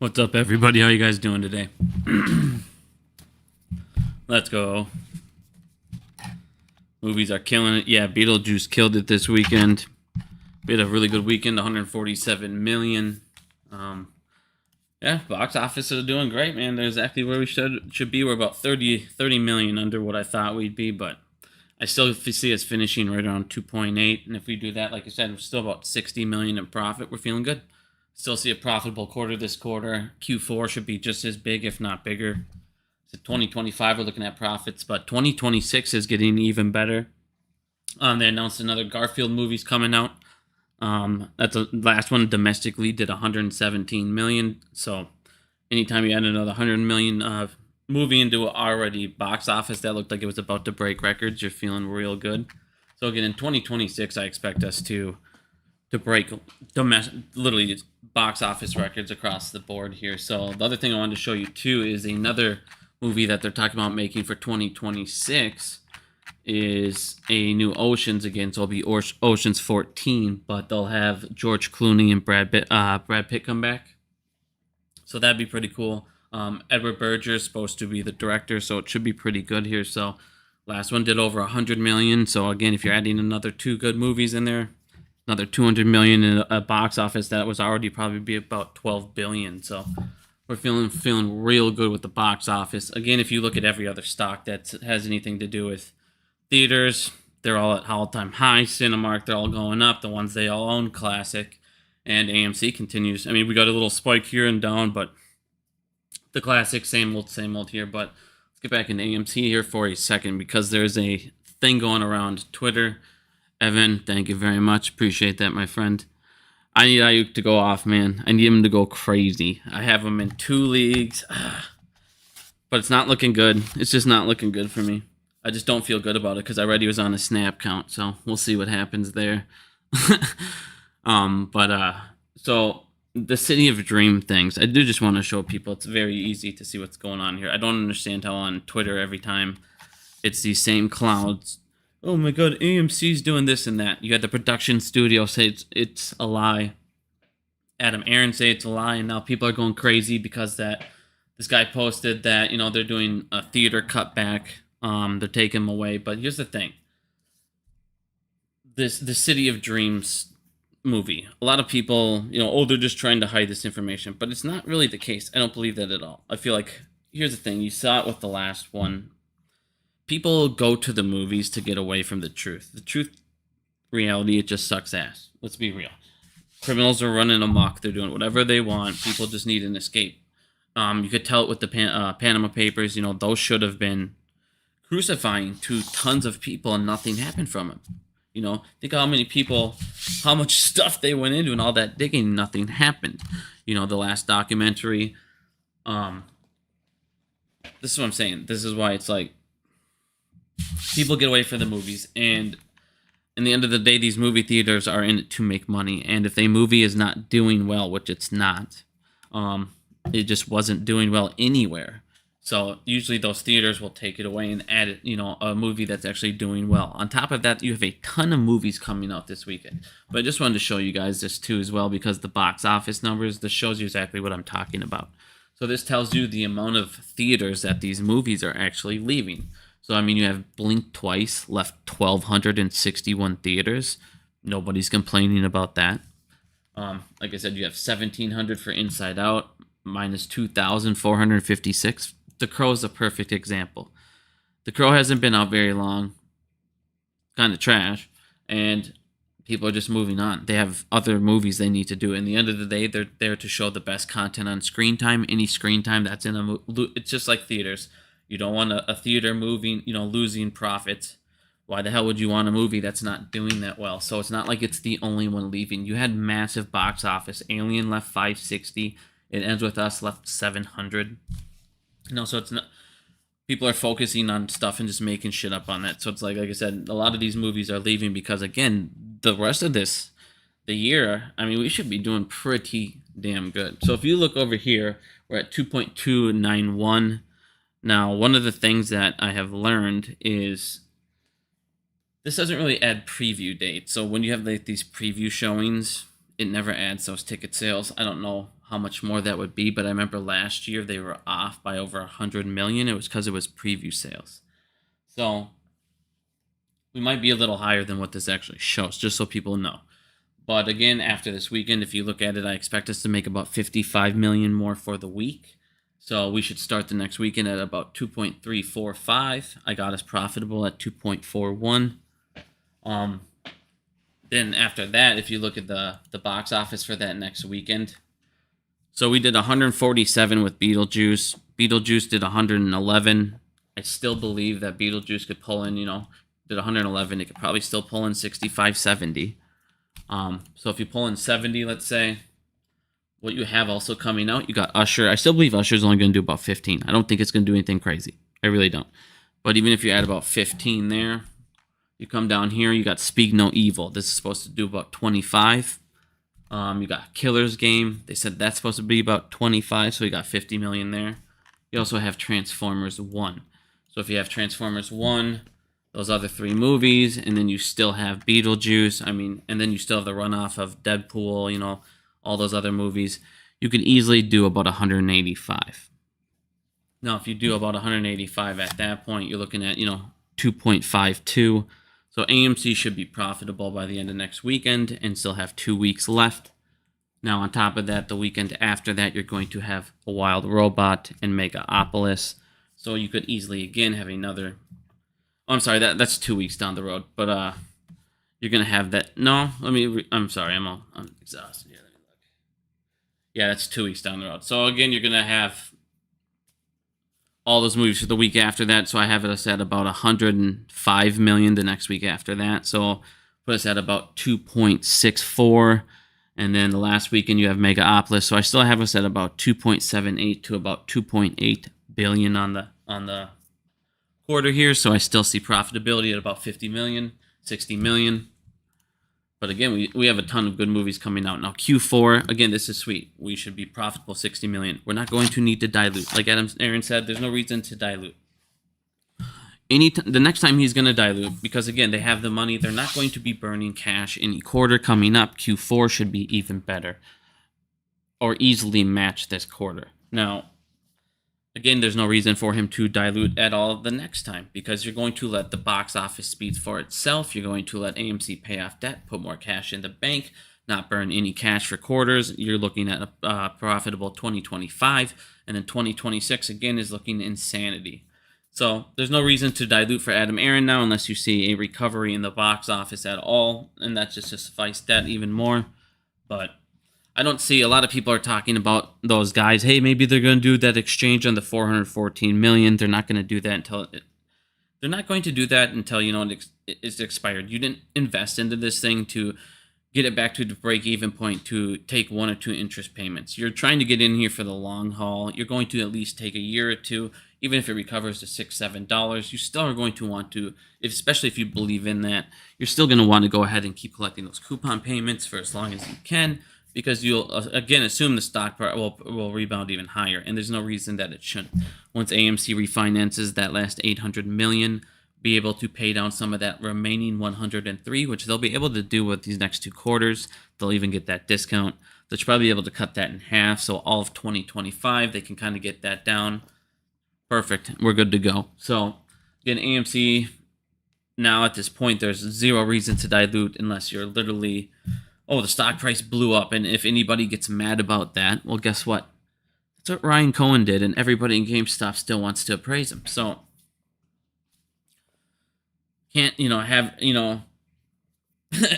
What's up, everybody? How you guys doing today? Let's go. Movies are killing it. Yeah, Beetlejuice killed it this weekend. We had a really good weekend, 147 million. Yeah, box office is doing great, man. They're exactly where we should be. We're about 30 million under what I thought we'd be, but I still see us finishing right around 2.8. And if we do that, like I said, we're still about 60 million in profit. We're feeling good. Still see a profitable quarter this quarter. Q4 should be just as big, if not bigger. So 2025, we're looking at profits, but 2026 is getting even better. They announced another Garfield movie's coming out. That's the last one domestically did 117 million. So anytime you add another 100 million movie into an already box office that looked like it was about to break records, you're feeling real good. So again, in 2026, I expect us to break literally box office records across the board here. So the other thing I wanted to show you too is another movie that they're talking about making for 2026 is a new Oceans again. So it'll be Oceans 14, but they'll have George Clooney and Brad Pitt come back. So that'd be pretty cool. Edward Berger is supposed to be the director, so it should be pretty good here. So last one did over 100 million. So again, if you're adding another two good movies in there, another 200 million in a box office that was already probably be about 12 billion. So we're feeling real good with the box office. Again, if you look at every other stock that has anything to do with theaters, they're all at all-time high. Cinemark, they're all going up. The ones they all own, Classic, and AMC continues. I mean, we got a little spike here and down, but the Classic, same old here. But let's get back into AMC here for a second because there's a thing going around Twitter. Evan, thank you very much. Appreciate that, my friend. I need Ayuk to go off, man. I need him to go crazy. I have him in 2 leagues, but it's not looking good. It's just not looking good for me. I just don't feel good about it because I already was on a snap count, so we'll see what happens there. So the City of Dream things, I do just want to show people it's very easy to see what's going on here. I don't understand how on Twitter every time it's these same clouds. Oh my god, AMC's doing this and that. You had the production studio say it's a lie. Adam Aaron say it's a lie, and now people are going crazy because that this guy posted that, they're doing a theater cutback. They're taking them away. But here's the thing. The City of Dreams movie. A lot of people, they're just trying to hide this information, but it's not really the case. I don't believe that at all. I feel like, here's the thing. You saw it with the last one. People go to the movies to get away from the truth. The truth, reality, it just sucks ass. Let's be real. Criminals are running amok. They're doing whatever they want. People just need an escape. You could tell it with the Panama Papers. Those should have been crucifying to tons of people and nothing happened from them. Think how many people, how much stuff they went into and all that digging, nothing happened. The last documentary. This is what I'm saying. This is why it's like, people get away from the movies, and in the end of the day, these movie theaters are in it to make money. And if a movie is not doing well, which it's not, it just wasn't doing well anywhere. So usually those theaters will take it away and add it, a movie that's actually doing well. On top of that, you have a ton of movies coming out this weekend. But I just wanted to show you guys this too as well, because the box office numbers, this shows you exactly what I'm talking about. So this tells you the amount of theaters that these movies are actually leaving. So, I mean, you have Blink Twice left 1,261 theaters. Nobody's complaining about that. Like I said, you have 1,700 for Inside Out, minus 2,456. The Crow is a perfect example. The Crow hasn't been out very long. Kind of trash. And people are just moving on. They have other movies they need to do. In the end of the day, they're there to show the best content on screen time. Any screen time that's in a movie. It's just like theaters. You don't want a theater moving, losing profits. Why the hell would you want a movie that's not doing that well? So it's not like it's the only one leaving. You had massive box office. Alien left 560. It Ends With Us left 700. So it's not. People are focusing on stuff and just making shit up on that. So it's like I said, a lot of these movies are leaving because, again, the rest of the year, I mean, we should be doing pretty damn good. So if you look over here, we're at 2.291. Now, one of the things that I have learned is this doesn't really add preview dates. So when you have like these preview showings, it never adds those ticket sales. I don't know how much more that would be, but I remember last year they were off by over 100 million. It was because it was preview sales. So we might be a little higher than what this actually shows, just so people know. But again, after this weekend, if you look at it, I expect us to make about 55 million more for the week. So we should start the next weekend at about 2.345. I got us profitable at 2.41. Then after that, if you look at the box office for that next weekend, so we did 147 with Beetlejuice. Beetlejuice did 111. I still believe that Beetlejuice could pull in, did 111. It could probably still pull in 65, 70. So if you pull in 70, let's say, what you have also coming out, you got Usher. I still believe Usher's only going to do about 15. I don't think it's going to do anything crazy. I really don't. But even if you add about 15 there, you come down here, you got Speak No Evil. This is supposed to do about 25. You got Killer's Game. They said that's supposed to be about 25, so you got 50 million there. You also have Transformers 1. So if you have Transformers 1, those other 3 movies, and then you still have Beetlejuice, and then you still have the runoff of Deadpool, all those other movies, you could easily do about 185. Now, if you do about 185 at that point, you're looking at, 2.52. So AMC should be profitable by the end of next weekend and still have 2 weeks left. Now, on top of that, the weekend after that, you're going to have A Wild Robot and Megaopolis. So you could easily, again, have another... Oh, I'm sorry, that's 2 weeks down the road. But you're going to have that... No, I'm sorry, I'm exhausted. Yeah, let me look. Yeah, that's 2 weeks down the road. So, again, you're going to have all those movies for the week after that. So I have us at about 105 million the next week after that. So put us at about 2.64. And then the last weekend you have Megaopolis. So I still have us at about 2.78 to about 2.8 billion on the quarter here. So I still see profitability at about 50 million, 60 million. But again, we have a ton of good movies coming out. Now, Q4, again, this is sweet. We should be profitable 60 million. We're not going to need to dilute. Like Aaron said, there's no reason to dilute. The next time he's going to dilute, because again, they have the money. They're not going to be burning cash any quarter coming up. Q4 should be even better or easily match this quarter. Now, again, there's no reason for him to dilute at all the next time because you're going to let the box office speak for itself. You're going to let AMC pay off debt, put more cash in the bank, not burn any cash for quarters. You're looking at a profitable 2025, and then 2026, again, is looking insanity. So there's no reason to dilute for Adam Aaron now unless you see a recovery in the box office at all, and that's just to suffice that even more. But I don't see a lot of people are talking about those guys. Hey, maybe they're going to do that exchange on the 414 million. They're not going to do that until it's expired. You didn't invest into this thing to get it back to the break-even point to take 1 or 2 interest payments. You're trying to get in here for the long haul. You're going to at least take a year or two. Even if it recovers to $6, $7, you still are going to want to, especially if you believe in that, you're still going to want to go ahead and keep collecting those coupon payments for as long as you can. Because you'll, again, assume the stock price will rebound even higher. And there's no reason that it shouldn't. Once AMC refinances that last $800 million, be able to pay down some of that remaining 103, which they'll be able to do with these next 2 quarters. They'll even get that discount. They'll probably be able to cut that in half. So all of 2025, they can kind of get that down. Perfect. We're good to go. So, again, AMC, now at this point, there's zero reason to dilute unless you're literally... Oh, the stock price blew up, and if anybody gets mad about that, well, guess what? That's what Ryan Cohen did, and everybody in GameStop still wants to appraise him. So, can't,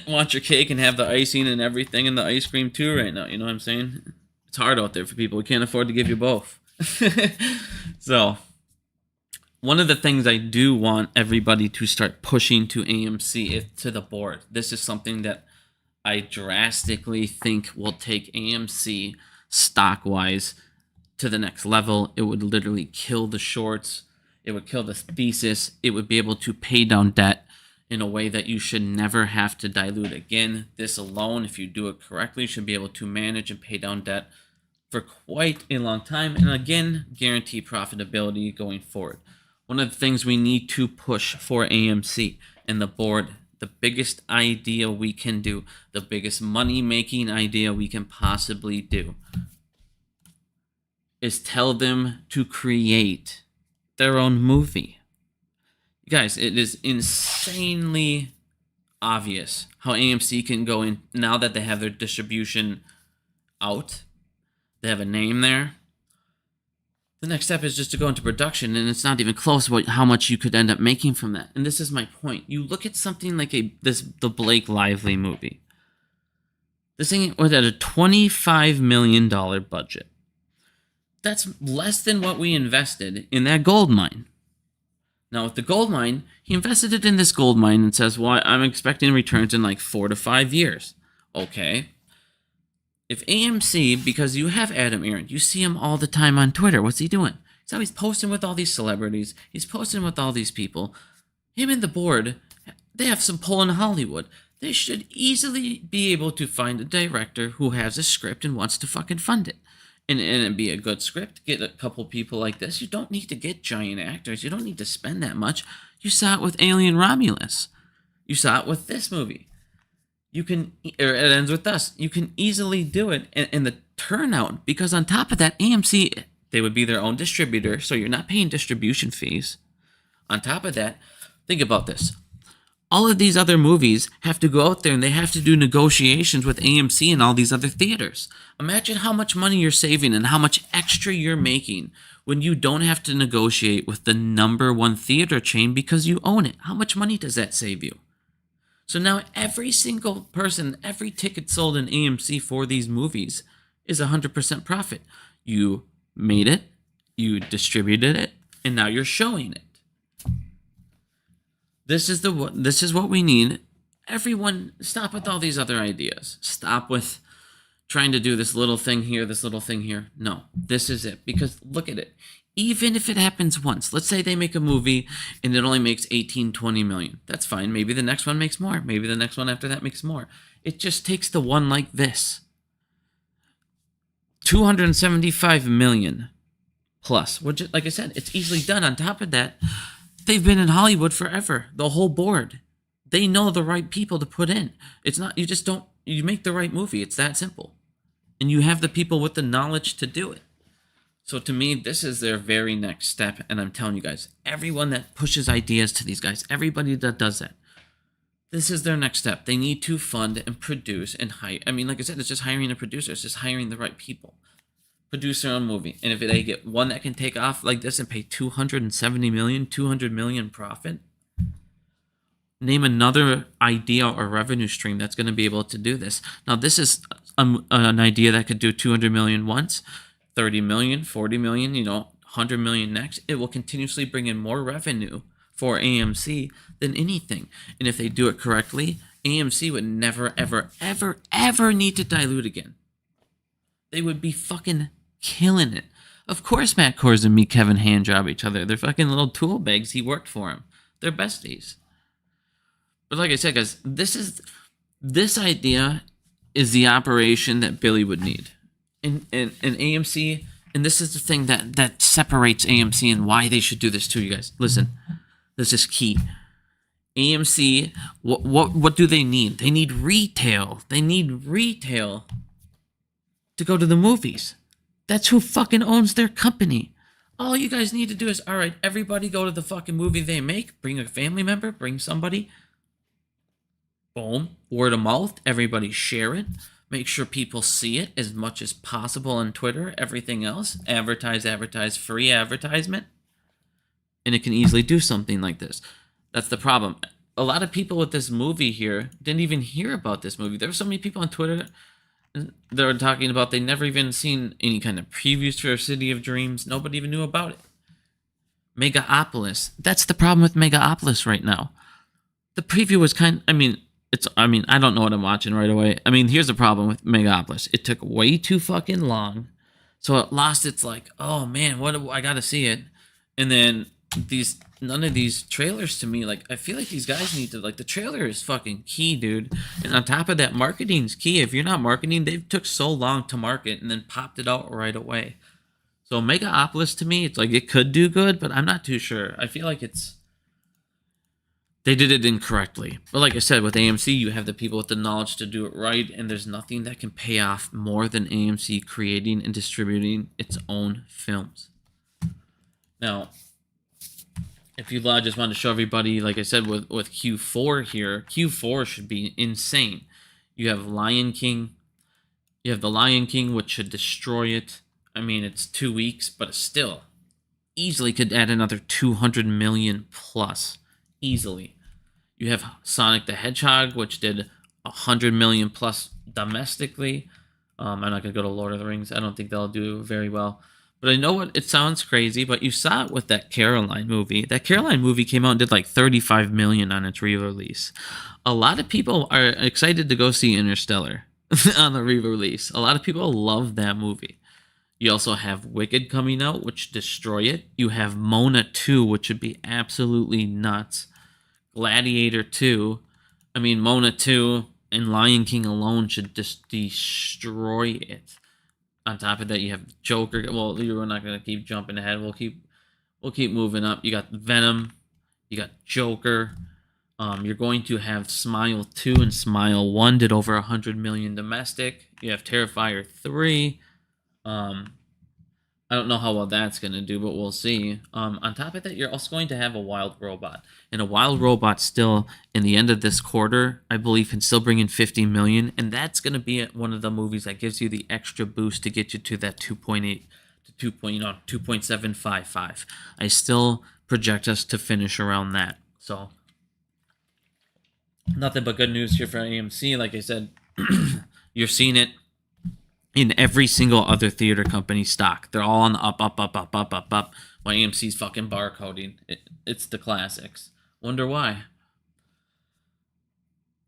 want your cake and have the icing and everything and the ice cream too right now. You know what I'm saying? It's hard out there for people. We can't afford to give you both. So, one of the things I do want everybody to start pushing to AMC is to the board. This is something that I drastically think will take AMC stock-wise to the next level. It would literally kill the shorts. It would kill the thesis. It would be able to pay down debt in a way that you should never have to dilute again. This alone, if you do it correctly, should be able to manage and pay down debt for quite a long time. And again, guarantee profitability going forward. One of the things we need to push for AMC and the board the biggest idea we can do, the biggest money-making idea we can possibly do, is tell them to create their own movie. You guys, it is insanely obvious how AMC can go in now that they have their distribution out. They have a name there. The next step is just to go into production, and it's not even close about how much you could end up making from that. And this is my point. You look at something like the Blake Lively movie. This thing was at a $25 million budget. That's less than what we invested in that gold mine. Now, with the gold mine, he invested it in this gold mine and says, well, I'm expecting returns in like 4 to 5 years. Okay. If AMC, because you have Adam Aaron, you see him all the time on Twitter. What's he doing? He's always posting with all these celebrities. He's posting with all these people. Him and the board, they have some pull in Hollywood. They should easily be able to find a director who has a script and wants to fucking fund it. And it'd be a good script. Get a couple people like this. You don't need to get giant actors. You don't need to spend that much. You saw it with Alien Romulus. You saw it with this movie. You can, or it ends with us. You can easily do it, and the turnout, because on top of that, AMC, they would be their own distributor, so you're not paying distribution fees. On top of that, think about this. All of these other movies have to go out there and they have to do negotiations with AMC and all these other theaters. Imagine how much money you're saving and how much extra you're making when you don't have to negotiate with the #1 theater chain because you own it. How much money does that save you? So now every single person, every ticket sold in AMC for these movies is 100% profit. You made it, you distributed it, and now you're showing it. This is what we need. Everyone, stop with all these other ideas. Stop with trying to do this little thing here, this little thing here. No, this is it. Because look at it. Even if it happens once, let's say they make a movie and it only makes 18, 20 million. That's fine. Maybe the next one makes more. Maybe the next one after that makes more. It just takes the one like this. 275 million plus. Which, like I said, it's easily done. On top of that, they've been in Hollywood forever. The whole board. They know the right people to put in. It's not, you just don't, you make the right movie. It's that simple. And you have the people with the knowledge to do it. So to me, this is their very next step. And I'm telling you guys, everyone that pushes ideas to these guys, everybody that does that, this is their next step. They need to fund and produce and hire. I mean, like I said, it's just hiring a producer. It's just hiring the right people. Produce their own movie. And if they get one that can take off like this and pay 270 million, 200 million profit, name another idea or revenue stream that's going to be able to do this. Now, this is an idea that could do 200 million once, 30 million, 40 million, 100 million next. It will continuously bring in more revenue for AMC than anything. And if they do it correctly, AMC would never, ever, ever, ever need to dilute again. They would be fucking killing it. Of course, Matt Kors and me, Kevin handjob each other. They're fucking little tool bags. He worked for him. They're besties. But like I said, guys, this idea is the operation that Billy would need. And AMC, and this is the thing that separates AMC and why they should do this too, you guys. Listen, this is key. AMC, what do they need? They need retail. They need retail to go to the movies. That's who fucking owns their company. All you guys need to do is, all right, everybody go to the fucking movie they make. Bring a family member. Bring somebody. Boom. Word of mouth. Everybody share it. Make sure people see it as much as possible on Twitter. Everything else. Advertise. Free advertisement. And it can easily do something like this. That's the problem. A lot of people with this movie here didn't even hear about this movie. There were so many people on Twitter that were talking about they never even seen any kind of previews for City of Dreams. Nobody even knew about it. Megaopolis. That's the problem with Megaopolis right now. The preview was I don't know what I'm watching right away. I mean, here's the problem with Megaopolis. It took way too fucking long. So it lost its oh man, I gotta see it. And then none of these trailers to me, I feel like these guys need to, the trailer is fucking key, dude. And on top of that, marketing's key. If you're not marketing, they've took so long to market and then popped it out right away. So Megaopolis to me, it's it could do good, but I'm not too sure. I feel like it's they did it incorrectly. But like I said, with AMC, you have the people with the knowledge to do it right, and there's nothing that can pay off more than AMC creating and distributing its own films. Now, if you just want to show everybody, like I said, with Q4 here, Q4 should be insane. You have Lion King. You have the Lion King, which should destroy it. I mean, it's 2 weeks, but still easily could add another 200 million plus. Easily. You have Sonic the Hedgehog, which did 100 million plus domestically. I'm not going to go to Lord of the Rings. I don't think they'll do very well. But I know what it sounds crazy, but you saw it with that Caroline movie. That Caroline movie came out and did like 35 million on its re-release. A lot of people are excited to go see Interstellar on the re-release. A lot of people love that movie. You also have Wicked coming out, which destroy it. You have Mona 2, which would be absolutely nuts. Gladiator 2. I mean, Mona 2 and Lion King alone should just destroy it. On top of that, you have Joker. Well, we're not going to keep jumping ahead. We'll keep moving up. You got Venom. You got Joker. You're going to have Smile 2 and Smile 1 did over 100 million domestic. You have Terrifier 3. I don't know how well that's going to do, but we'll see. On top of that, you're also going to have a Wild Robot. And a Wild Robot still, in the end of this quarter, I believe, can still bring in 50 million. And that's going to be one of the movies that gives you the extra boost to get you to that 2.8 to 2.755. I still project us to finish around that. So, nothing but good news here for AMC. Like I said, you're seeing it in every single other theater company stock. They're all on the up. While AMC's fucking barcoding. It's the classics. Wonder why.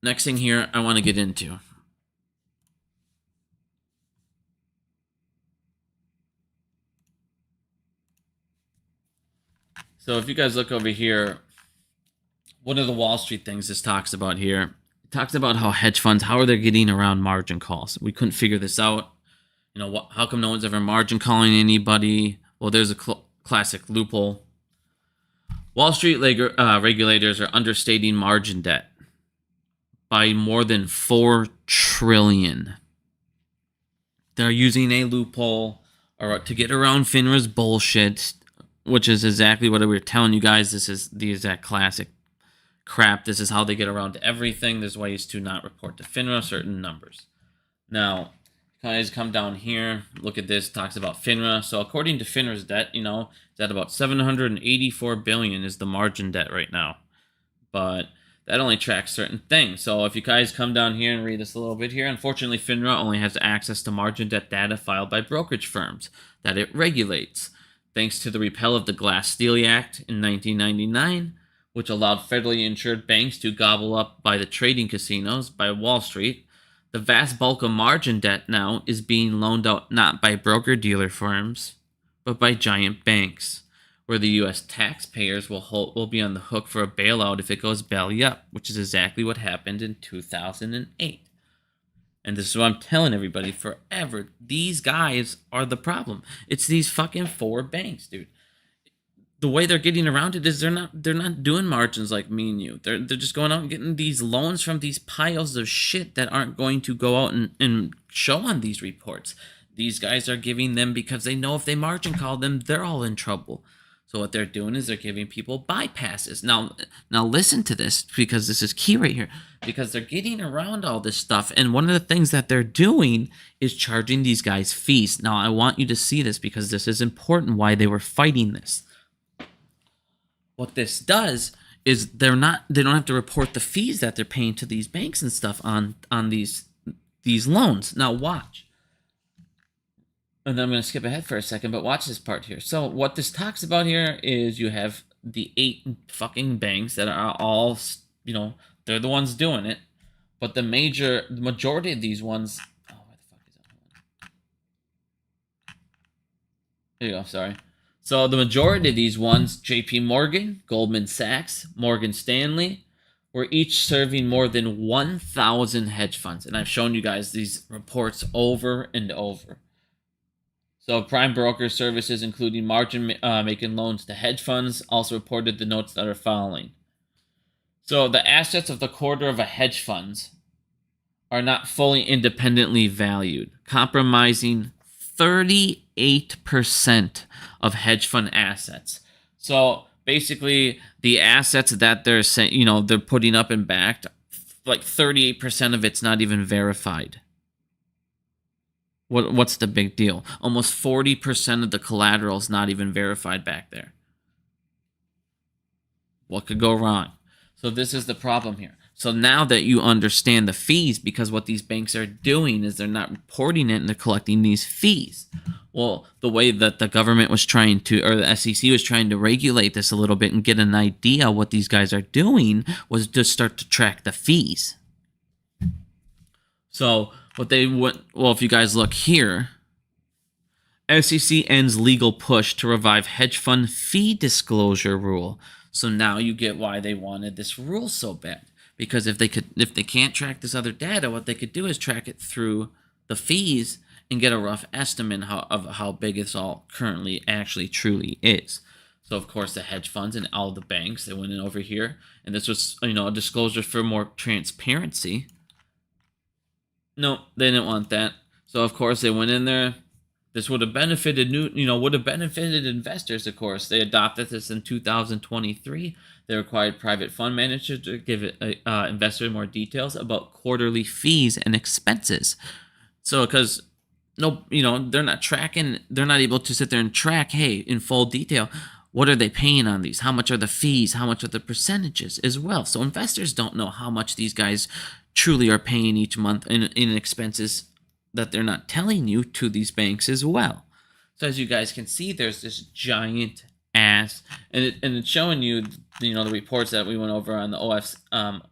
Next thing here I want to get into. So if you guys look over here, one of the Wall Street things this talks about here, it talks about how hedge funds, how are they getting around margin calls? We couldn't figure this out. You know, how come no one's ever margin calling anybody? Well, there's a classic loophole. Wall Street regulators are understating margin debt by more than $4 trillion. They're using a loophole to get around FINRA's bullshit, which is exactly what we were telling you guys. This is the exact classic crap. This is how they get around everything. There's ways to not report to FINRA certain numbers. Now, guys, come down here. Look at this. Talks about FINRA. So according to FINRA's debt, it's at about 784 billion is the margin debt right now. But that only tracks certain things. So if you guys come down here and read this a little bit here, unfortunately, FINRA only has access to margin debt data filed by brokerage firms that it regulates. Thanks to the repeal of the Glass-Steagall Act in 1999, which allowed federally insured banks to gobble up by the trading casinos by Wall Street, the vast bulk of margin debt now is being loaned out not by broker-dealer firms, but by giant banks, where the U.S. taxpayers will be on the hook for a bailout if it goes belly up, which is exactly what happened in 2008. And this is what I'm telling everybody forever. These guys are the problem. It's these fucking 4 banks, dude. The way they're getting around it is they're not doing margins like me and you. They're just going out and getting these loans from these piles of shit that aren't going to go out and show on these reports. These guys are giving them because they know if they margin call them, they're all in trouble. So what they're doing is they're giving people bypasses. Now listen to this, because this is key right here. Because they're getting around all this stuff, and one of the things that they're doing is charging these guys fees. Now I want you to see this because this is important why they were fighting this. What this does is they don't have to report the fees that they're paying to these banks and stuff on these loans. Now watch. And then I'm going to skip ahead for a second, but watch this part here. So what this talks about here is you have the 8 fucking banks that are all, they're the ones doing it. But the majority of these ones, where the fuck is that one? There you go, sorry. So the majority of these ones, JP Morgan, Goldman Sachs, Morgan Stanley, were each serving more than 1,000 hedge funds. And I've shown you guys these reports over and over. So prime broker services, including margin making loans to hedge funds, also reported the notes that are following. So the assets of the quarter of a hedge funds are not fully independently valued, compromising 38% of hedge fund assets. So basically, the assets that they're saying, they're putting up and backed, like 38% of it's not even verified. What's the big deal? Almost 40% of the collateral is not even verified back there. What could go wrong? So this is the problem here. So now that you understand the fees, because what these banks are doing is they're not reporting it and they're collecting these fees. Well, the way that the government was trying to, or the SEC was trying to regulate this a little bit and get an idea what these guys are doing was to start to track the fees. So what they went, well, if you guys look here, SEC ends legal push to revive hedge fund fee disclosure rule. So now you get why they wanted this rule so bad. Because if they can't track this other data, what they could do is track it through the fees and get a rough estimate of how big this all currently actually truly is. So of course the hedge funds and all the banks, they went in over here, and this was a disclosure for more transparency. No, they didn't want that. So of course they went in there. This would have benefited investors, of course. They adopted this in 2023. They required private fund managers to give investors more details about quarterly fees and expenses. So because they're not tracking, they're not able to sit there and track, hey, in full detail, what are they paying on these? How much are the fees? How much are the percentages as well? So investors don't know how much these guys truly are paying each month in expenses that they're not telling you to these banks as well. So as you guys can see, there's this giant ass, and it's showing you, the reports that we went over on the OFR,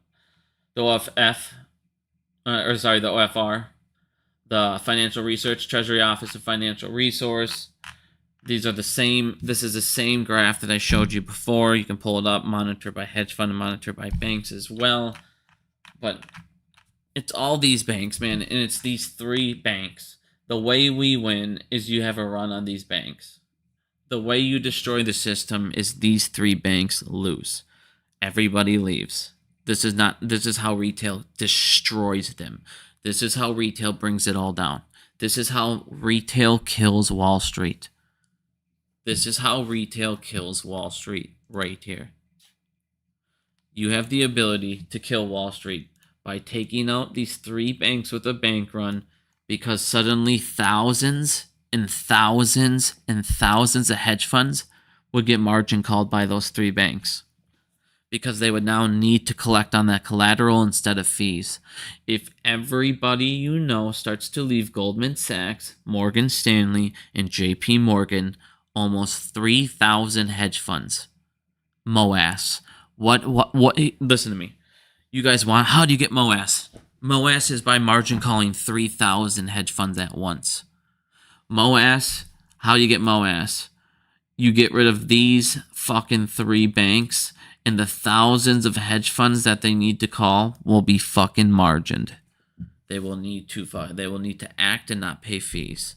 the Financial Research Treasury Office of Financial Resource. These are the same. This is the same graph that I showed you before. You can pull it up, monitored by hedge fund and monitored by banks as well. But it's all these banks, man, and it's these three banks. The way we win is you have a run on these banks. The way you destroy the system is these three banks lose. Everybody leaves. This is how retail destroys them. This is how retail brings it all down. This is how retail kills Wall Street. This is how retail kills Wall Street right here. You have the ability to kill Wall Street by taking out these three banks with a bank run, because suddenly thousands and thousands and thousands of hedge funds would get margin called by those three banks, because they would now need to collect on that collateral instead of fees. If everybody starts to leave Goldman Sachs, Morgan Stanley, and JP Morgan, almost 3,000 hedge funds. MOAS. What? Listen to me. You guys how do you get MOAS? MOAS is by margin calling 3,000 hedge funds at once. MOAS, how do you get MOAS? You get rid of these fucking three banks, and the thousands of hedge funds that they need to call will be fucking margined. They will need to act and not pay fees.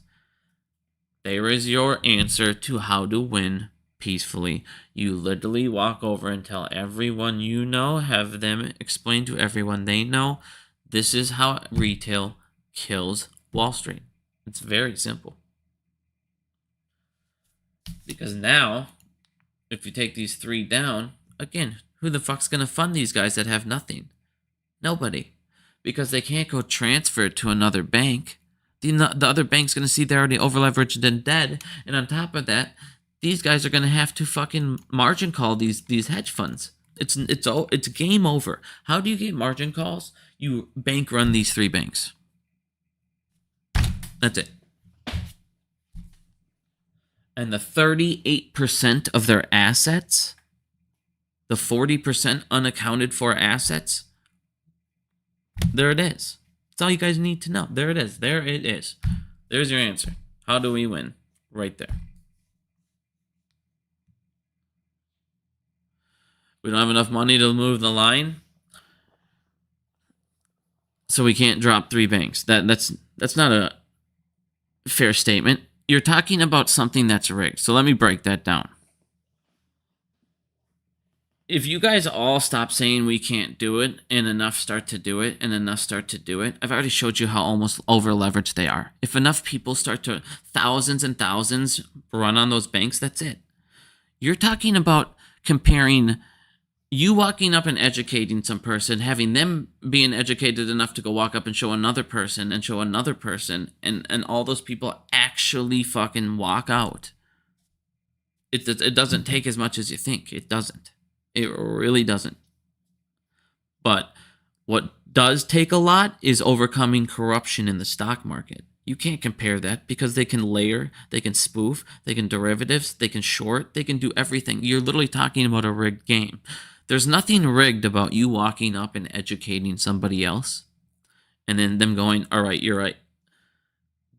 There is your answer to how to win peacefully. You literally walk over and tell everyone have them explain to everyone they know. This is how retail kills Wall Street. It's very simple. Because now, if you take these three down, again, who the fuck's going to fund these guys that have nothing? Nobody. Because they can't go transfer it to another bank. The other bank's going to see they're already over-leveraged and dead. And on top of that, these guys are going to have to fucking margin call these hedge funds. It's game over. How do you get margin calls? You bank run these three banks. That's it. And the 38% of their assets, the 40% unaccounted for assets, there it is. That's all you guys need to know. There it is. There it is. There's your answer. How do we win? Right there. We don't have enough money to move the line, so we can't drop three banks. That's not a fair statement. You're talking about something that's rigged. So let me break that down. if you guys all stop saying we can't do it and enough start to do it and enough start to do it, I've already showed you how almost over leveraged they are. If enough people start to, thousands and thousands run on those banks, that's it. You're talking about comparing you walking up and educating some person, having them being educated enough to go walk up and show another person and show another person, and all those people actually fucking walk out. It doesn't take as much as you think. It doesn't. It really doesn't. But what does take a lot is overcoming corruption in the stock market. You can't compare that because they can layer, they can spoof, they can derivatives, they can short, they can do everything. You're literally talking about a rigged game. There's nothing rigged about you walking up and educating somebody else and then them going, all right, you're right.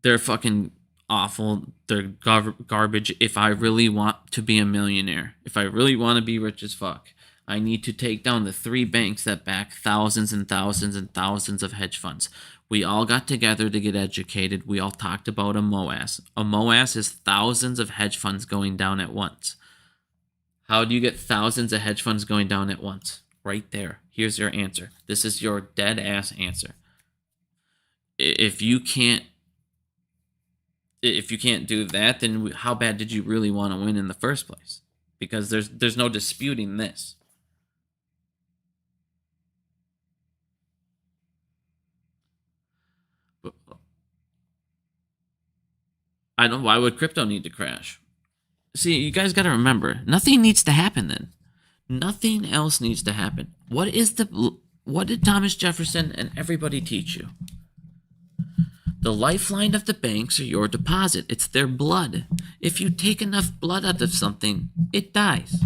They're fucking awful. They're garbage. If I really want to be a millionaire, if I really want to be rich as fuck, I need to take down the 3 banks that back thousands and thousands and thousands of hedge funds. We all got together to get educated. We all talked about a MOAS. A MOAS is thousands of hedge funds going down at once. How do you get thousands of hedge funds going down at once? Right there. Here's your answer. This is your dead ass answer. If you can't do that, then how bad did you really want to win in the first place? Because there's no disputing this. Why would crypto need to crash? See, you guys got to remember, nothing needs to happen then. Nothing else needs to happen. What did Thomas Jefferson and everybody teach you? The lifeline of the banks are your deposit. It's their blood. If you take enough blood out of something, it dies.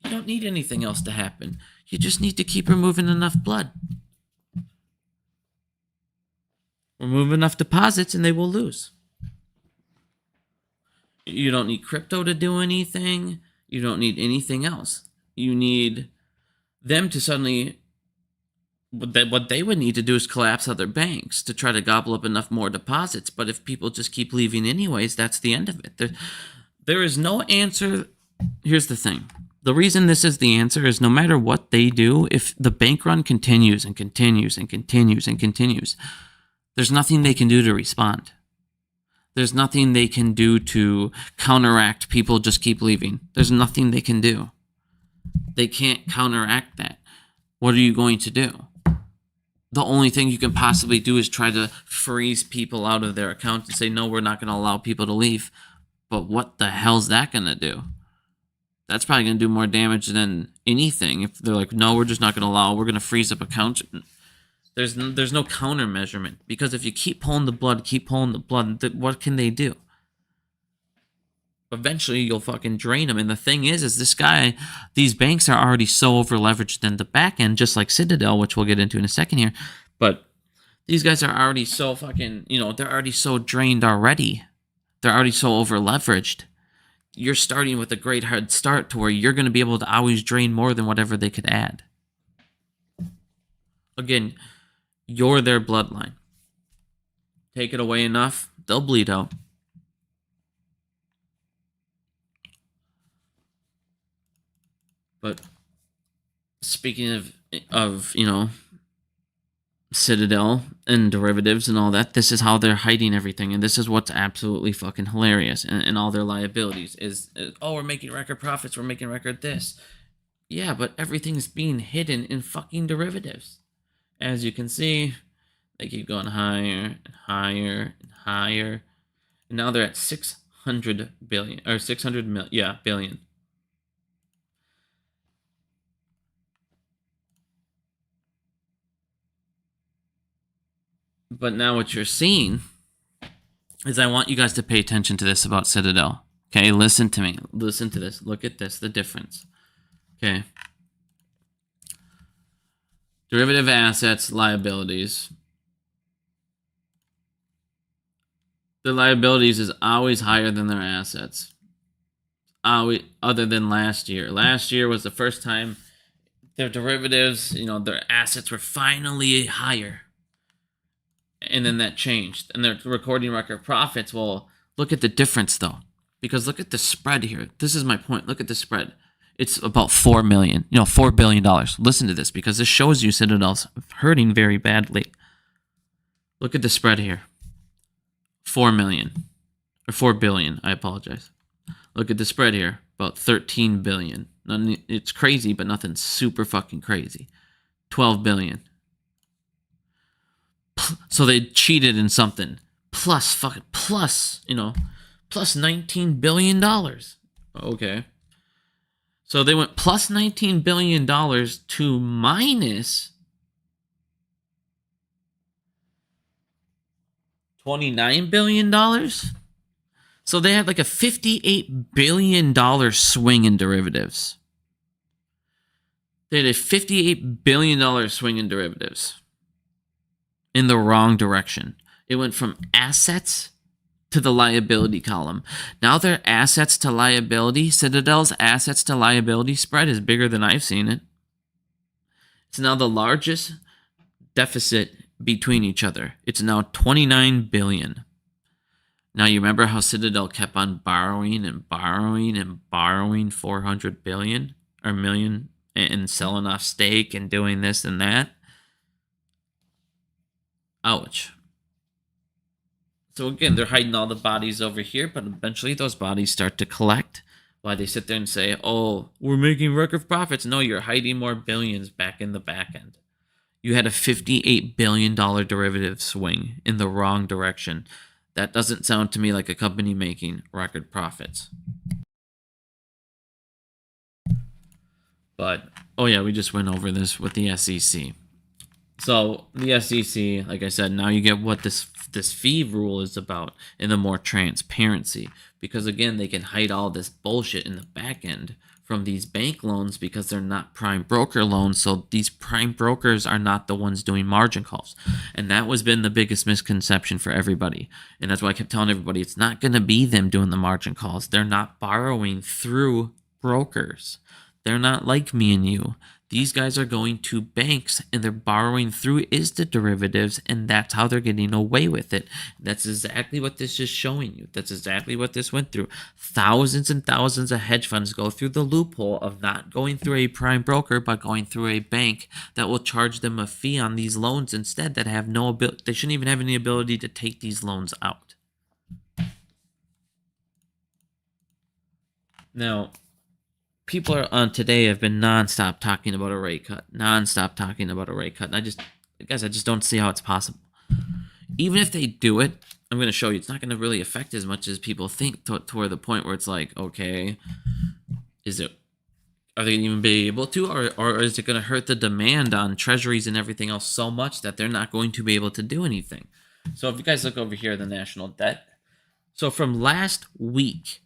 You don't need anything else to happen. You just need to keep removing enough blood. Remove enough deposits and they will lose. You don't need crypto to do anything. You don't need anything else. You need them to suddenly... What they would need to do is collapse other banks to try to gobble up enough more deposits. But if people just keep leaving anyways, that's the end of it. There is no answer. Here's the thing. The reason this is the answer is no matter what they do, if the bank run continues and continues and continues and continues, there's nothing they can do to respond. There's nothing they can do to counteract people just keep leaving. There's nothing they can do. They can't counteract that. What are you going to do? The only thing you can possibly do is try to freeze people out of their account and say, no, we're not going to allow people to leave. But what the hell's that going to do? That's probably going to do more damage than anything. If they're like, no, we're just not going to allow, we're going to freeze up accounts. There's no counter measurement, because if you keep pulling the blood, what can they do? Eventually you'll fucking drain them. And the thing is these banks are already so over leveraged in the back end, just like Citadel, which we'll get into in a second here. But these guys are already so fucking, they're already so drained already. They're already so over leveraged. You're starting with a great hard start to where you're going to be able to always drain more than whatever they could add. Again, you're their bloodline. Take it away enough, they'll bleed out. But speaking of Citadel and derivatives and all that, this is how they're hiding everything, and this is what's absolutely fucking hilarious. And all their liabilities is, oh, we're making record profits, we're making record this. Yeah, but everything's being hidden in fucking derivatives. As you can see, they keep going higher and higher and higher. And now they're at 600 billion, or 600 mil, billion. But now what you're seeing is, I want you guys to pay attention to this about Citadel. Okay, listen to me. Listen to this. Look at this, the difference. Okay. Derivative assets, liabilities. Their liabilities is always higher than their assets. Other than last year. Last year was the first time their derivatives, their assets were finally higher. And then that changed. And they're recording record profits. Well, look at the difference, though. Because look at the spread here. This is my point. Look at the spread. It's about $4 million, $4 billion. Listen to this, because this shows you Citadel's hurting very badly. Look at the spread here. 4 million. Or 4 billion, I apologize. Look at the spread here, about 13 billion. It's crazy, but nothing super fucking crazy. 12 billion. So they cheated in something. Plus $19 billion. Okay. So they went plus $19 billion to minus $29 billion. So they had like a $58 billion swing in derivatives. They had a $58 billion swing in derivatives in the wrong direction. It went from assets to the liability column. Now their assets to liability, Citadel's assets to liability spread is bigger than I've seen it. It's now the largest deficit between each other. It's now 29 billion. Now you remember how Citadel kept on borrowing and borrowing and borrowing 400 billion or million and selling off stake and doing this and that? Ouch. So again, they're hiding all the bodies over here, but eventually those bodies start to collect. Why they sit there and say, oh, we're making record profits. No, you're hiding more billions back in the back end. You had a $58 billion derivative swing in the wrong direction. That doesn't sound to me like a company making record profits. But, oh yeah, we just went over this with the SEC. So the SEC, like I said, now you get what this fee rule is about and the more transparency. Because again, they can hide all this bullshit in the back end from these bank loans because they're not prime broker loans. So these prime brokers are not the ones doing margin calls. And that has been the biggest misconception for everybody. And that's why I kept telling everybody, it's not going to be them doing the margin calls. They're not borrowing through brokers. They're not like me and you. These guys are going to banks and they're borrowing through the derivatives, and that's how they're getting away with it. That's exactly what this is showing you. That's exactly what this went through. Thousands and thousands of hedge funds go through the loophole of not going through a prime broker, but going through a bank that will charge them a fee on these loans instead that have no ability. They shouldn't even have any ability to take these loans out. Now, people are on today have been nonstop talking about a rate cut. And I just don't see how it's possible. Even if they do it, I'm going to show you, it's not going to really affect as much as people think toward the point where it's like, okay, are they going to even be able to, or is it going to hurt the demand on treasuries and everything else so much that they're not going to be able to do anything? So if you guys look over here, the national debt. So from last week,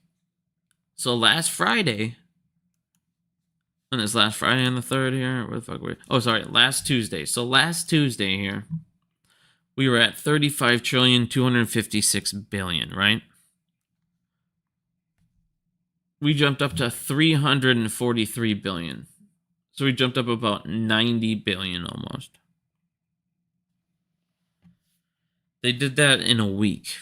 so last Friday, and it's last Friday and the 3rd here. Where the fuck were we? Oh, sorry, last Tuesday. So last Tuesday here, we were at 35,256 billion, right? We jumped up to 343 billion. So we jumped up about 90 billion almost. They did that in a week.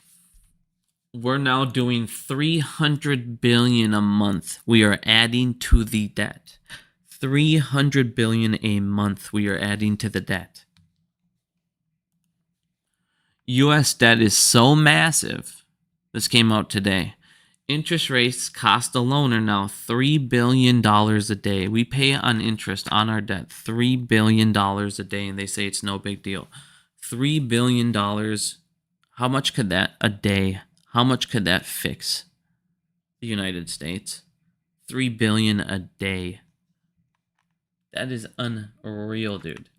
We're now doing 300 billion a month. We are adding to the debt. 300 billion a month we are adding to the debt. US debt is so massive. This came out today. Interest rates cost alone are now $3 billion a day. We pay on interest on our debt $3 billion a day, and they say it's no big deal. $3 billion. How much could that a day? How much could that fix the United States? $3 billion a day. That is unreal, dude.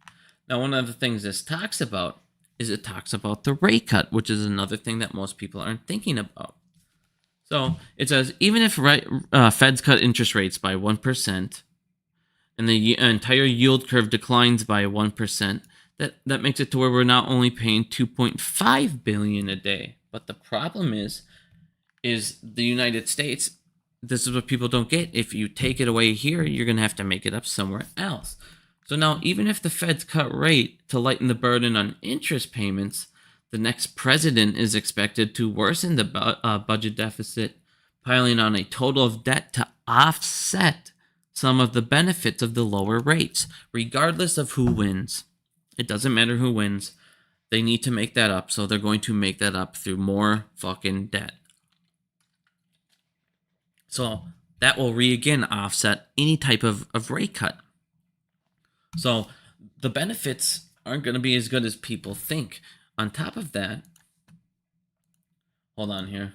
Now, one of the things this talks about is it talks about the rate cut, which is another thing that most people aren't thinking about. So it says, even if Feds cut interest rates by 1% and the entire yield curve declines by 1%, that makes it to where we're not only paying $2.5 billion a day. But the problem is the United States, this is what people don't get. If you take it away here, you're going to have to make it up somewhere else. So now, even if the Feds cut rate to lighten the burden on interest payments, the next president is expected to worsen the budget deficit, piling on a total of debt to offset some of the benefits of the lower rates, regardless of who wins. It doesn't matter who wins. They need to make that up, so they're going to make that up through more fucking debt. So that will again offset any type of rate cut. So the benefits aren't going to be as good as people think. On top of that, hold on here.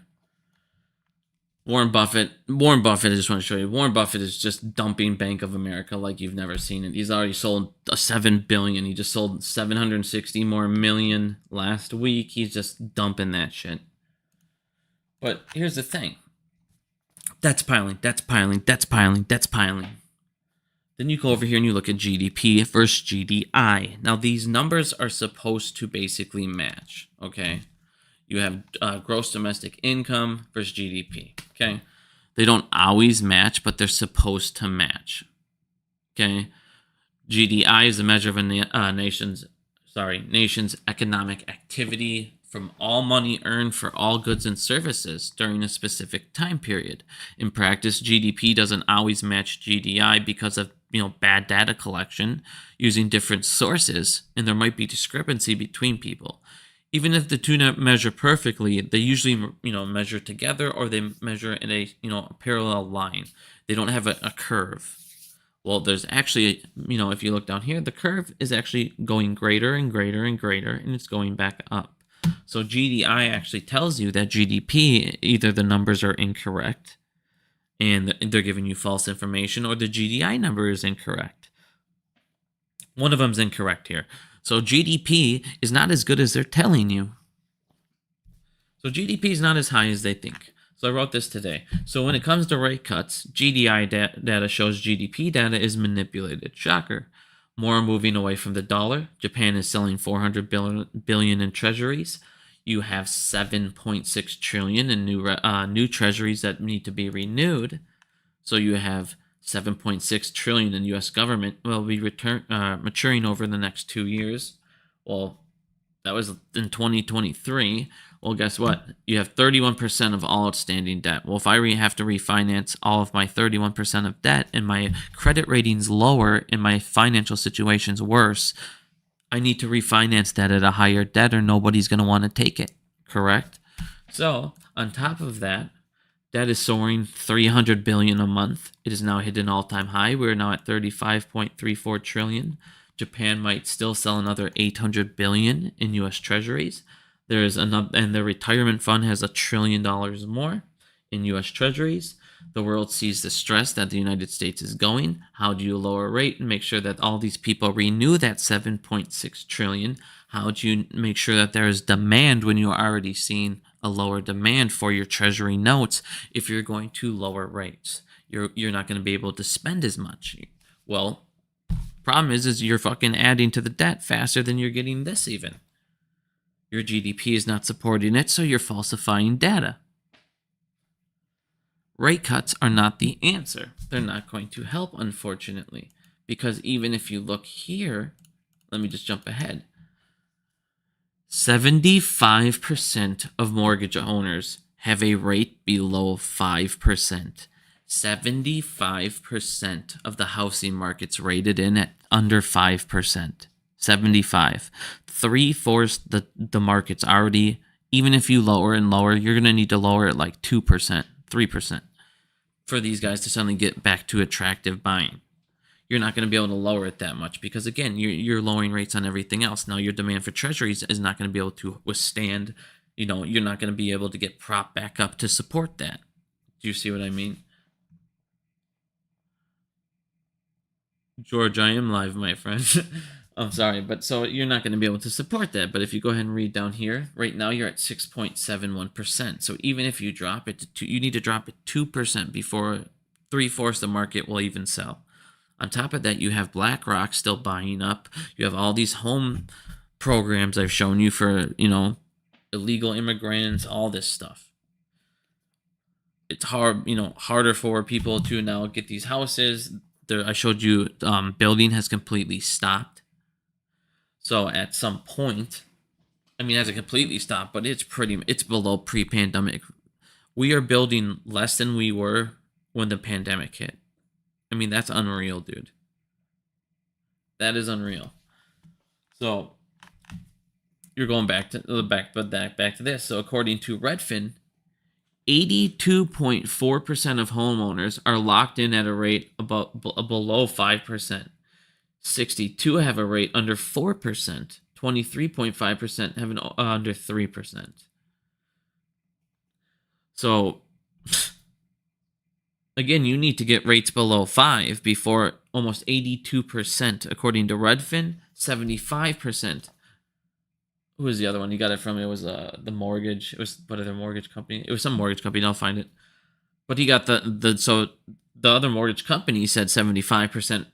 Warren Buffett, I just want to show you. Warren Buffett is just dumping Bank of America like you've never seen it. He's already sold $7 billion. He just sold 760 more million last week. He's just dumping that shit. But here's the thing. That's piling. Then you go over here and you look at GDP versus GDI. Now, these numbers are supposed to basically match, okay? You have gross domestic income versus GDP, okay? They don't always match, but they're supposed to match, okay? GDI is a measure of a nation's economic activity from all money earned for all goods and services during a specific time period. In practice, GDP doesn't always match GDI because of bad data collection using different sources, and there might be discrepancy between people. Even if the two measure perfectly, they usually measure together, or they measure in a parallel line. They don't have a curve. Well, there's actually, if you look down here, the curve is actually going greater and greater and greater, and it's going back up. So GDI actually tells you that GDP, either the numbers are incorrect and they're giving you false information, or the GDI number is incorrect. One of them's incorrect here. So GDP is not as good as they're telling you. So GDP is not as high as they think. So I wrote this today. So when it comes to rate cuts, GDI data shows GDP data is manipulated. Shocker. More moving away from the dollar. Japan is selling $400 billion in treasuries. You have $7.6 trillion in new treasuries that need to be renewed. So you have $7.6 trillion in U.S. government will be maturing over the next 2 years. Well, that was in 2023. Well, guess what? You have 31% of all outstanding debt. Well, if I have to refinance all of my 31% of debt and my credit rating's lower and my financial situation's worse, I need to refinance that at a higher debt or nobody's going to want to take it. Correct? So, on top of that, debt is soaring $300 billion a month. It is now hit an all-time high. We're now at $35.34 trillion. Japan might still sell another $800 billion in U.S. Treasuries. There is another, and the retirement fund has $1 trillion more in U.S. Treasuries. The world sees the stress that the United States is going. How do you lower rate and make sure that all these people renew that $7.6 trillion? How do you make sure that there is demand when you're already seeing a lower demand for your treasury notes? If you're going to lower rates, you're not going to be able to spend as much. Well, problem is you're fucking adding to the debt faster than you're getting this even. Your GDP is not supporting it, so you're falsifying data. Rate cuts are not the answer. They're not going to help, unfortunately, because even if you look here, let me just jump ahead. 75% of mortgage owners have a rate below 5%. 75% of the housing market's rated in at under 5%. 75. 3/4 the market's already, even if you lower and lower, you're going to need to lower it like 2%, 3% for these guys to suddenly get back to attractive buying. You're not going to be able to lower it that much because, again, you're lowering rates on everything else. Now, your demand for treasuries is not going to be able to withstand, you're not going to be able to get propped back up to support that. Do you see what I mean? George, I am live, my friend. I'm sorry, but so you're not going to be able to support that. But if you go ahead and read down here, right now you're at 6.71%. So even if you drop it to 2, you need to drop it 2% before 3/4 the market will even sell. On top of that, you have BlackRock still buying up. You have all these home programs I've shown you for, illegal immigrants, all this stuff. It's hard, harder for people to now get these houses. I showed you building has completely stopped. So at some point, it hasn't completely stopped, but it's below pre-pandemic. We are building less than we were when the pandemic hit. I mean, that's unreal, dude. That is unreal. So you're going back to this. So according to Redfin, 82.4% of homeowners are locked in at a rate about below 5%. 62 have a rate under 4%. 23.5% have an under 3%. So again, you need to get rates below 5 before almost 82%, according to Redfin, 75%. Who was the other one? You got it from? It was the mortgage. It was what other mortgage company? It was some mortgage company. I'll find it. But he got so the other mortgage company said 75%.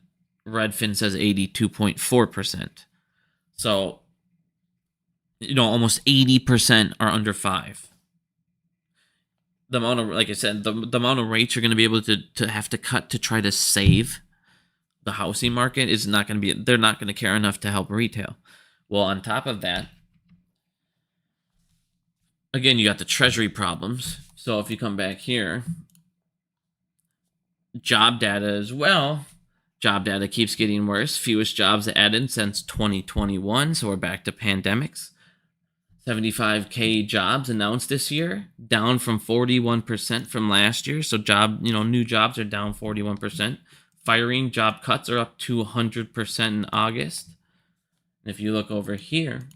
Redfin says 82.4%. So, almost 80% are under 5. The amount of, like I said, the amount of rates you're going to be able to have to cut to try to save the housing market is not going to be, they're not going to care enough to help retail. Well, on top of that, again, you got the treasury problems. So if you come back here, job data as well. Job data keeps getting worse. Fewest jobs added since 2021. So we're back to pandemics. 75K jobs announced this year, down from 41% from last year. So new jobs are down 41%. Firing job cuts are up 200% in August. And if you look over here,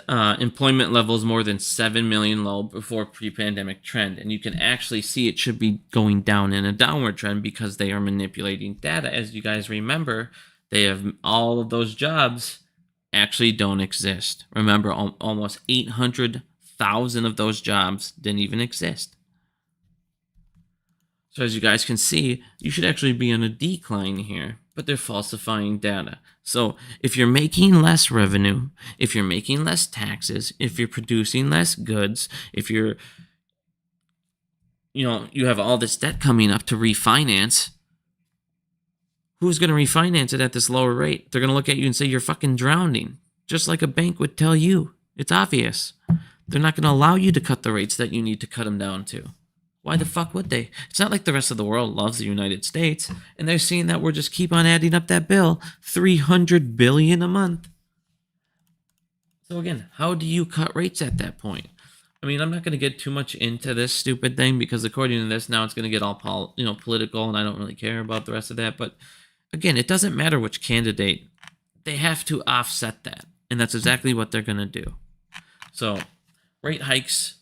employment levels more than 7 million low before pre-pandemic trend. And you can actually see it should be going down in a downward trend because they are manipulating data. As you guys remember, they have all of those jobs actually don't exist. Remember, almost 800,000 of those jobs didn't even exist. So as you guys can see, you should actually be on a decline here, but they're falsifying data. So if you're making less revenue, if you're making less taxes, if you're producing less goods, if you're, you have all this debt coming up to refinance, who's going to refinance it at this lower rate? They're going to look at you and say you're fucking drowning, just like a bank would tell you. It's obvious. They're not going to allow you to cut the rates that you need to cut them down to. Why the fuck would they? It's not like the rest of the world loves the United States, and they're seeing that we're just keep on adding up that bill, $300 billion a month. So again, how do you cut rates at that point? I mean, I'm not going to get too much into this stupid thing because according to this, now it's going to get all political, and I don't really care about the rest of that. But again, it doesn't matter which candidate. They have to offset that, and that's exactly what they're going to do. So rate hikes,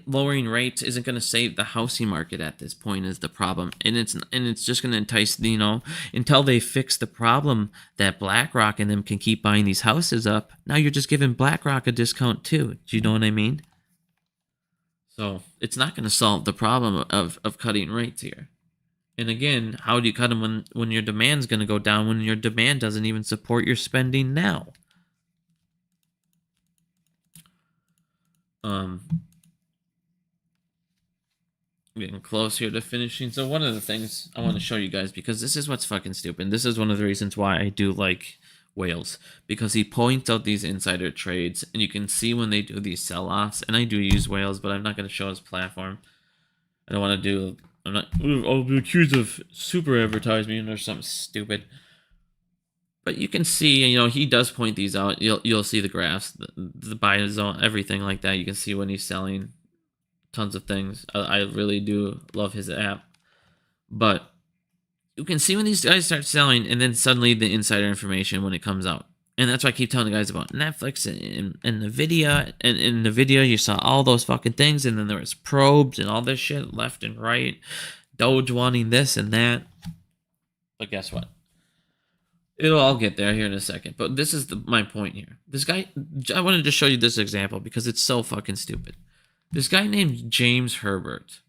lowering rates isn't going to save the housing market at this point is the problem. And it's just going to entice, until they fix the problem that BlackRock and them can keep buying these houses up. Now you're just giving BlackRock a discount too. Do you know what I mean? So it's not going to solve the problem of cutting rates here. And again, how do you cut them when your demand's going to go down, when your demand doesn't even support your spending now? Getting close here to finishing. So one of the things I want to show you guys, because this is what's fucking stupid. This is one of the reasons why I do like Wales, because he points out these insider trades, and you can see when they do these sell-offs. And I do use Wales, but I'm not going to show his platform. I don't want to do. I'll be accused of super advertising or something stupid. But you can see, he does point these out. You'll see the graphs, the buy zone, everything like that. You can see when he's selling. Tons of things. I really do love his app. But you can see when these guys start selling, and then suddenly the insider information when it comes out. And that's why I keep telling the guys about Netflix and NVIDIA. And in NVIDIA, you saw all those fucking things, and then there was probes and all this shit left and right. Doge wanting this and that. But guess what? It'll all get there here in a second. But this is my point here. This guy, I wanted to show you this example because it's so fucking stupid. This guy named James Herbert,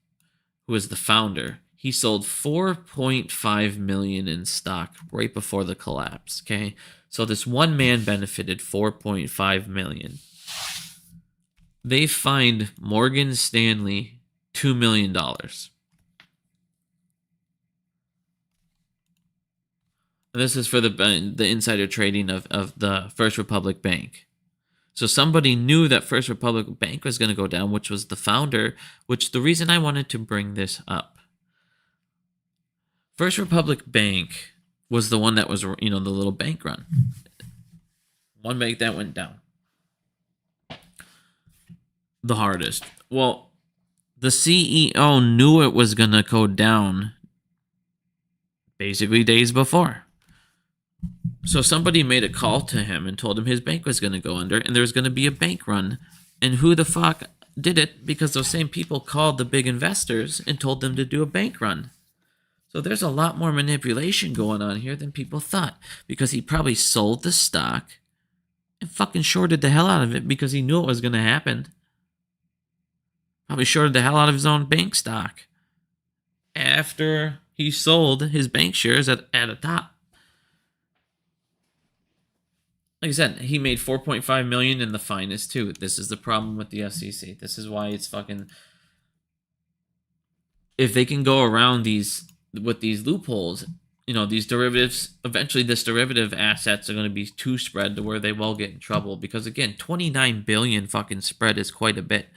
who is the founder, he sold 4.5 million in stock right before the collapse, okay? So this one man benefited 4.5 million. They fined Morgan Stanley $2 million. This is for the insider trading of the First Republic Bank. So somebody knew that First Republic Bank was going to go down, which was the founder, which the reason I wanted to bring this up. First Republic Bank was the one that was, the little bank run. One bank that went down the hardest. Well, the CEO knew it was going to go down basically days before. So somebody made a call to him and told him his bank was going to go under and there was going to be a bank run. And who the fuck did it? Because those same people called the big investors and told them to do a bank run. So there's a lot more manipulation going on here than people thought, because he probably sold the stock and fucking shorted the hell out of it because he knew it was going to happen. Probably shorted the hell out of his own bank stock after he sold his bank shares at a top. Like I said, he made $4.5 million in the finest too. This is the problem with the SEC. This is why it's fucking. If they can go around these with these loopholes, these derivatives. Eventually, this derivative assets are going to be too spread to where they will get in trouble. Because again, 29 billion fucking spread is quite a bit.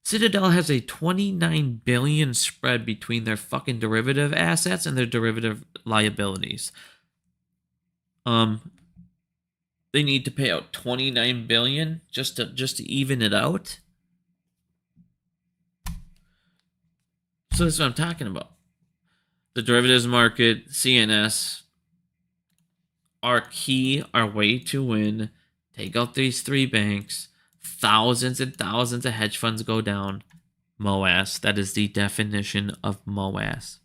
Citadel has a 29 billion spread between their fucking derivative assets and their derivative liabilities. They need to pay out 29 billion just to even it out. So that's what I'm talking about. The derivatives market, CNS, our way to win. Take out these three banks. Thousands and thousands of hedge funds go down. MOAS. That is the definition of MOAS.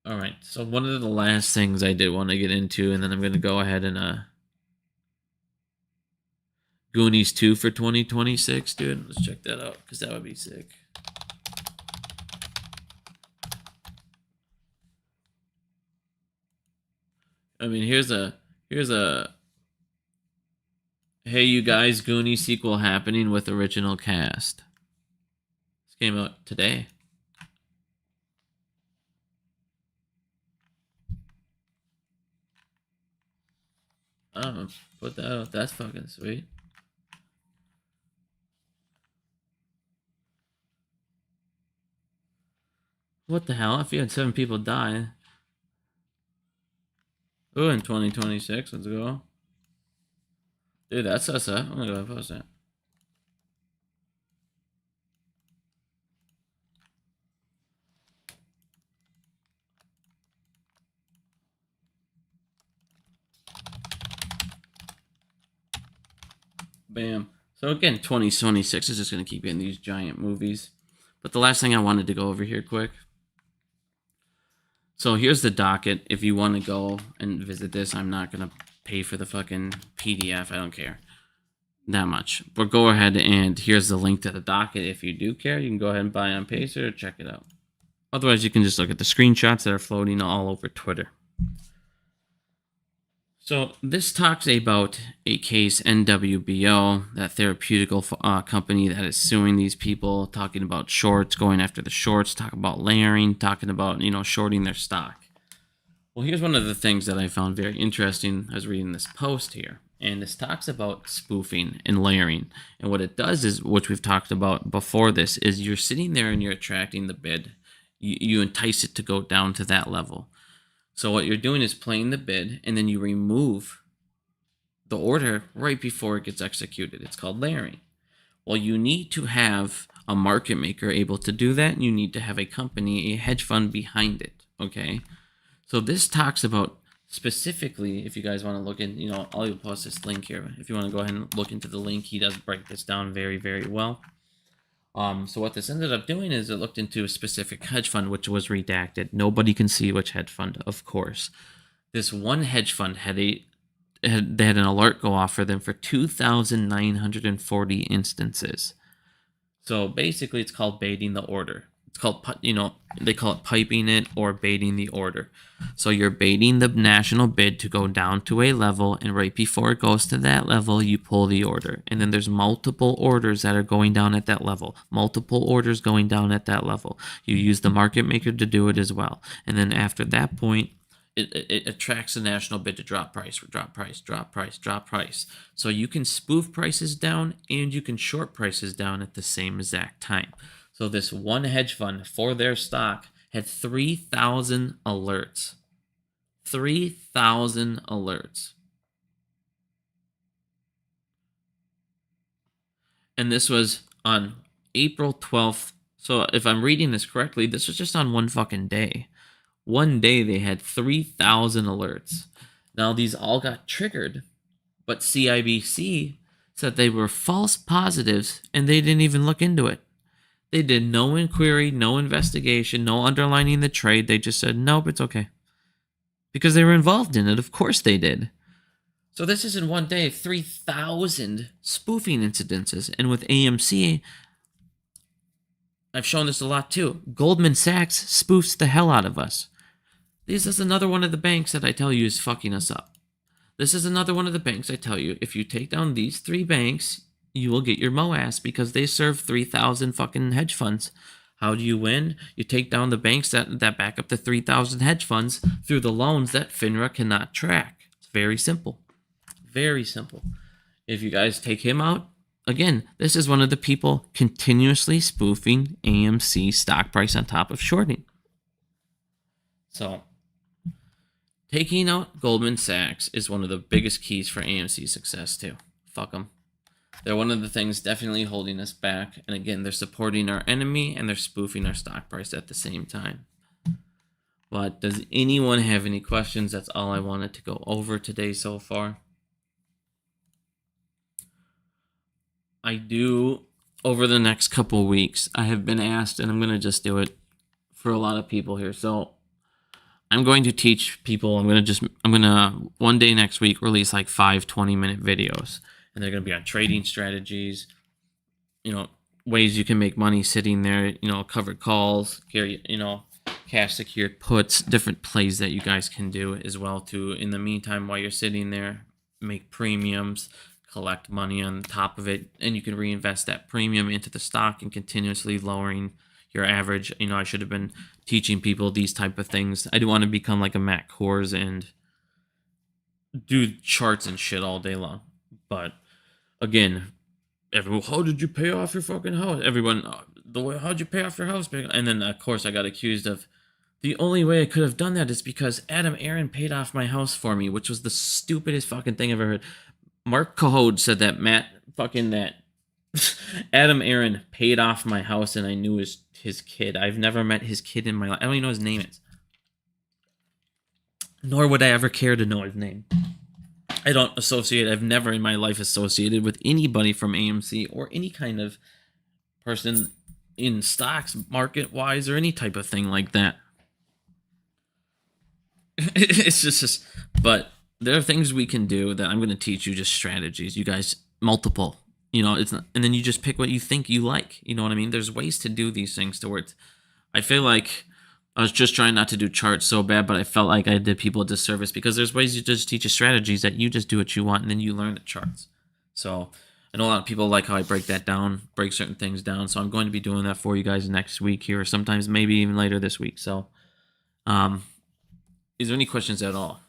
All right, so one of the last things I did want to get into, and then I'm going to go ahead and Goonies 2 for 2026, dude. Let's check that out, because that would be sick. I mean, here's a hey, you guys, Goonies sequel happening with original cast. This came out today. Oh, put that out. That's fucking sweet. What the hell? If you had 7 people die. Ooh, in 2026. Let's go. Dude, that's us, huh? I'm gonna go ahead and post that. Bam. So again, 2026 is just going to keep getting these giant movies. But the last thing I wanted to go over here quick. So here's the docket. If you want to go and visit this, I'm not going to pay for the fucking PDF. I don't care that much. But go ahead and here's the link to the docket. If you do care, you can go ahead and buy on Pacer or check it out. Otherwise, you can just look at the screenshots that are floating all over Twitter. So this talks about a case, NWBO, that therapeutical company that is suing these people, talking about shorts, going after the shorts, talking about layering, talking about, shorting their stock. Well, here's one of the things that I found very interesting. I was reading this post here, and this talks about spoofing and layering. And what it does is, which we've talked about before this, is you're sitting there and you're attracting the bid. You entice it to go down to that level. So what you're doing is playing the bid, and then you remove the order right before it gets executed. It's called layering. Well, you need to have a market maker able to do that, and you need to have a company, a hedge fund behind it, okay? So this talks about specifically, if you guys want to look in, I'll post this link here. If you want to go ahead and look into the link, he does break this down very, very well. So what this ended up doing is it looked into a specific hedge fund, which was redacted. Nobody can see which hedge fund, of course. This one hedge fund they had an alert go off for them for 2,940 instances. So basically, it's called baiting the order. It's called, they call it piping it or baiting the order. So you're baiting the national bid to go down to a level, and right before it goes to that level, you pull the order. And then there's multiple orders that are going down at that level. Multiple orders going down at that level. You use the market maker to do it as well. And then after that point, it attracts the national bid to drop price, drop price, drop price, drop price. So you can spoof prices down and you can short prices down at the same exact time. So this one hedge fund for their stock had 3,000 alerts. 3,000 alerts. And this was on April 12th. So if I'm reading this correctly, this was just on one fucking day. One day they had 3,000 alerts. Now these all got triggered, but CIBC said they were false positives and they didn't even look into it. They did no inquiry, no investigation, no underlining the trade. They just said, nope, it's okay. Because they were involved in it. Of course they did. So this is in one day, 3,000 spoofing incidences. And with AMC, I've shown this a lot too. Goldman Sachs spoofs the hell out of us. This is another one of the banks that I tell you is fucking us up. This is another one of the banks I tell you, if you take down these 3 banks, you will get your MOAS because they serve 3,000 fucking hedge funds. How do you win? You take down the banks that back up the 3,000 hedge funds through the loans that FINRA cannot track. It's very simple. Very simple. If you guys take him out, again, this is one of the people continuously spoofing AMC stock price on top of shorting. So, taking out Goldman Sachs is one of the biggest keys for AMC's success too. Fuck them. They're one of the things definitely holding us back. And again, they're supporting our enemy and they're spoofing our stock price at the same time. But does anyone have any questions? That's all I wanted to go over today so far. I do, over the next couple weeks, I have been asked, and I'm going to just do it for a lot of people here. So I'm going to teach people, I'm going to one day next week release like 5 20-minute videos. And they're going to be on trading strategies, ways you can make money sitting there, covered calls, carry, cash secured puts, different plays that you guys can do as well too. In the meantime, while you're sitting there, make premiums, collect money on top of it, and you can reinvest that premium into the stock and continuously lowering your average. I should have been teaching people these type of things. I do want to become like a Matt Kors and do charts and shit all day long. But again, everyone, how did you pay off your fucking house? Everyone, how'd you pay off your house? And then, of course, I got accused of the only way I could have done that is because Adam Aaron paid off my house for me, which was the stupidest fucking thing I've ever heard. Mark Cahode said that that Adam Aaron paid off my house and I knew his kid. I've never met his kid in my life. I don't even know his name is. Nor would I ever care to know his name. I've never in my life associated with anybody from AMC or any kind of person in stocks, market-wise, or any type of thing like that. It's just, but there are things we can do that I'm going to teach you, just strategies. You guys, multiple, it's not, and then you just pick what you think you like. You know what I mean? There's ways to do these things to where I feel like I was just trying not to do charts so bad, but I felt like I did people a disservice because there's ways you just teach you strategies that you just do what you want and then you learn the charts. So I know a lot of people like how I break certain things down. So I'm going to be doing that for you guys next week here, or sometimes maybe even later this week. So, is there any questions at all?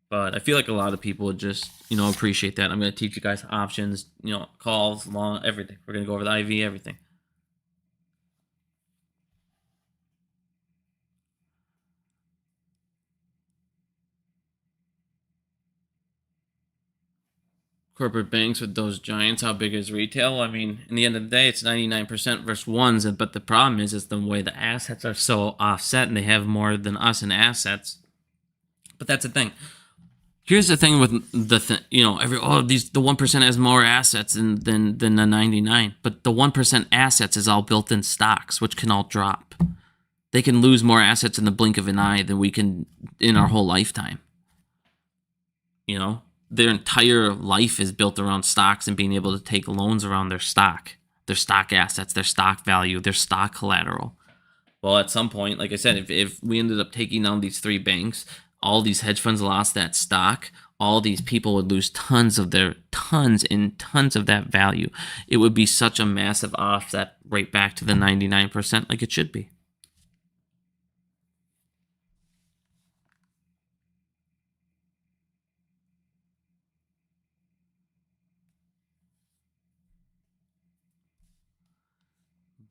But I feel like a lot of people would just, appreciate that. I'm going to teach you guys options, calls, long, everything. We're going to go over the IV, everything. Corporate banks with those giants, how big is retail? I mean, in the end of the day, it's 99% versus ones. But the problem is the way the assets are so offset and they have more than us in assets. But that's the thing. Here's the thing with the the 1% has more assets than the 99. But the 1% assets is all built in stocks, which can all drop. They can lose more assets in the blink of an eye than we can in our whole lifetime. Their entire life is built around stocks and being able to take loans around their stock assets, their stock value, their stock collateral. Well, at some point, like I said, if we ended up taking down these 3 banks, all these hedge funds lost that stock, all these people would lose tons of that value. It would be such a massive offset right back to the 99% like it should be.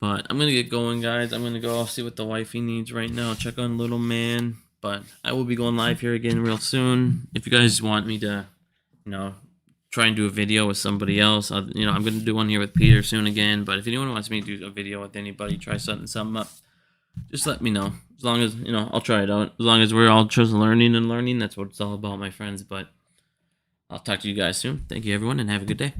But I'm going to get going, guys. I'm going to go see what the wifey needs right now. Check on little man. But I will be going live here again real soon. If you guys want me to, try and do a video with somebody else, I'm going to do one here with Peter soon again. But if anyone wants me to do a video with anybody, try setting something up, just let me know. As long as, I'll try it out. As long as we're all just learning, that's what it's all about, my friends. But I'll talk to you guys soon. Thank you, everyone, and have a good day.